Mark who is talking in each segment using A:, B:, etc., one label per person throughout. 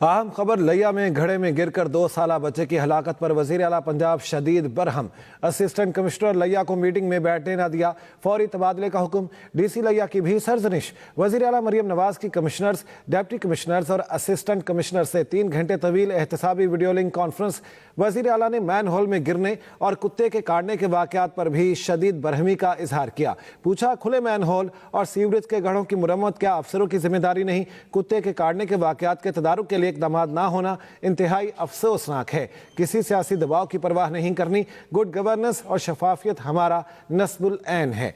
A: अहम खबर लिया में घड़े में गिरकर 2 साला बच्चे की हलाकत पर वजीर आला पंजाब शदीद बरहम। असिस्टेंट कमिश्नर लिया को मीटिंग में बैठने न दिया, फौरी तबादले का हुक्म। डीसी लिया की भी सरजनिश। वजीर आला मरियम नवाज की कमिश्नर्स, डिप्टी कमिश्नर्स और असिस्टेंट कमिश्नर से 3 घंटे तवील एहतसाबी वीडियो लिंक कॉन्फ्रेंस। वजीर आला ने मैन होल में गिरने और कुत्ते के काटने के वाकयात पर भी शदीद बरहमी का इजहार किया। पूछा, खुले मैन होल और सीवरेज के गढ़ों की मुरम्मत क्या अफसरों की जिम्मेदारी नहीं? कुत्ते के काटने के वाकयात के तदारुक के लिए इक़दाम ना होना इंतहाई अफसोसनाक है। किसी सियासी दबाव की परवाह नहीं करनी। गुड गवर्नेंस और शफाफियत हमारा नस्बुल ऐन है।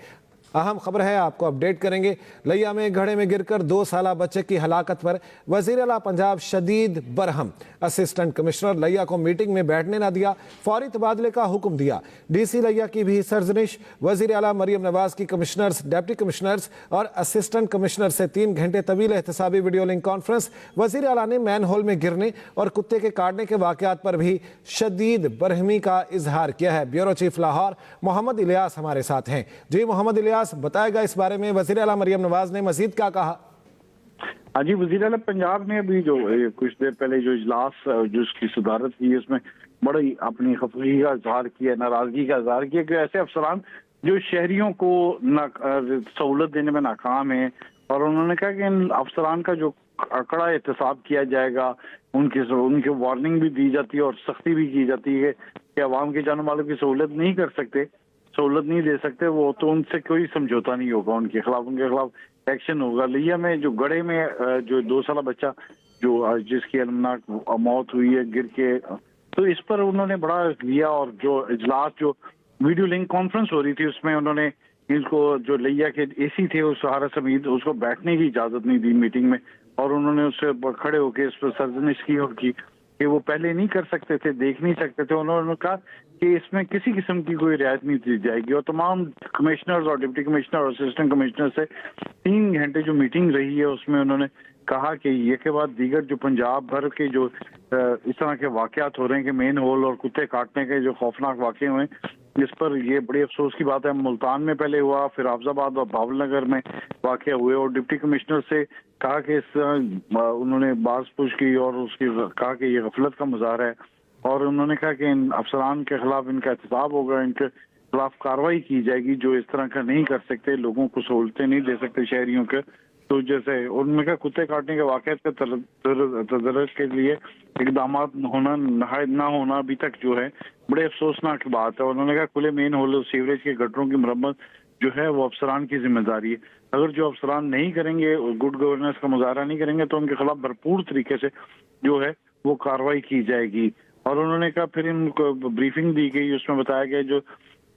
A: अहम खबर है, आपको अपडेट करेंगे। लिया में घड़े में गिरकर 2 साला बच्चे की हलाकत पर वजीर आला पंजाब शदीद बरहम। असिस्टेंट कमिश्नर लिया को मीटिंग में बैठने न दिया, फौरी तबादले का हुक्म दिया। डीसी लिया की भी सरजनिश। वजीर आला मरियम नवाज की कमिश्नर्स, डिप्टी कमिश्नर्स और असिस्टेंट कमिश्नर से 3 घंटे तवील एहतसाबी वीडियो लिंक कॉन्फ्रेंस। वजीर आला ने मैन होल में गिरने और कुत्ते के काटने के वाकयात पर भी शदीद बरहमी का इजहार किया है। ब्यूरो चीफ लाहौर मोहम्मद इलियास हमारे साथ हैं। जी मोहम्मद इलियास, बताएगा इस बारे में वज़ीर आला मरियम नवाज ने मजीद क्या कहा?
B: हाँ जी, वज़ीर आला पंजाब ने अभी जो कुछ देर पहले जो इजलास जो उसकी सदारत की है, उसमें बड़ी अपनी खफगी का इजहार किया, नाराजगी का इजहार किया कि ऐसे अफसरान जो शहरियों को सहूलत देने में नाकाम है, और उन्होंने कहा कि इन अफसरान का जो कड़ा एहतसाब किया जाएगा, उनके वार्निंग भी दी जाती है और सख्ती भी की जाती है कि अवाम के जाने वालों की सहूलत नहीं कर सकते, सहूलत नहीं दे सकते, वो तो उनसे कोई समझौता नहीं होगा, उनके खिलाफ एक्शन होगा। लिया में जो गड़े में जो 2 साला बच्चा जो जिसकी अलमनाक मौत हुई है गिर के, तो इस पर उन्होंने बड़ा लिया, और जो इजलास जो वीडियो लिंक कॉन्फ्रेंस हो रही थी उसमें उन्होंने इनको जो लिया के एसी थे उस हारस हमीद, उसको बैठने की इजाजत नहीं दी मीटिंग में, और उन्होंने उससे खड़े होकर इस पर सर्जनिश की और की कि वो पहले नहीं कर सकते थे, देख नहीं सकते थे। उन्होंने कहा कि इसमें किसी किस्म की कोई रियायत नहीं दी जाएगी, और तमाम कमिश्नर्स और डिप्टी कमिश्नर और असिस्टेंट कमिश्नर से 3 घंटे जो मीटिंग रही है उसमें उन्होंने कहा कि ये के बाद दीगर जो पंजाब भर के जो इस तरह के वाकयात हो रहे हैं कि मेन होल और कुत्ते काटने के जो खौफनाक वाकये हुए, इस पर ये बड़ी अफसोस की बात है। मुल्तान में पहले हुआ, फिर हाफिजाबाद और भावलनगर में वाकया हुए, और डिप्टी कमिश्नर से कहा कि उन्होंने बात पूछ की और उसकी कहा कि ये गफलत का मुजाहरा है, और उन्होंने कहा कि इन अफसरान के खिलाफ इनका एहतसाब होगा, इनके खिलाफ कार्रवाई की जाएगी जो इस तरह का नहीं कर सकते, लोगों को सहूलतें नहीं दे सकते शहरियों के। तो जैसे उन्होंने कहा कुत्ते काटने के वाकयात के तदरुक के लिए इकदाम होना ना होना अभी तक जो है बड़े अफसोसनाक बात है। उन्होंने कहा खुले मेन होल सीवरेज के गटरों की मरम्मत जो है वो अफसरान की जिम्मेदारी है। अगर जो अफसरान नहीं करेंगे, गुड गवर्नेंस का मुजाहरा नहीं करेंगे, तो उनके खिलाफ भरपूर तरीके से जो है वो कार्रवाई की जाएगी। और उन्होंने कहा फिर इनको ब्रीफिंग दी गई, उसमें बताया गया जो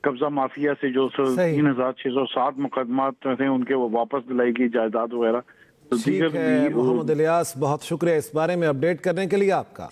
B: कब्जा माफिया से जो 3607 मुकदमात थे उनके वो वापस दिलाएगी जायदाद वगैरह।
A: ठीक है मोहम्मद इलियास, बहुत शुक्रिया इस बारे में अपडेट करने के लिए आपका।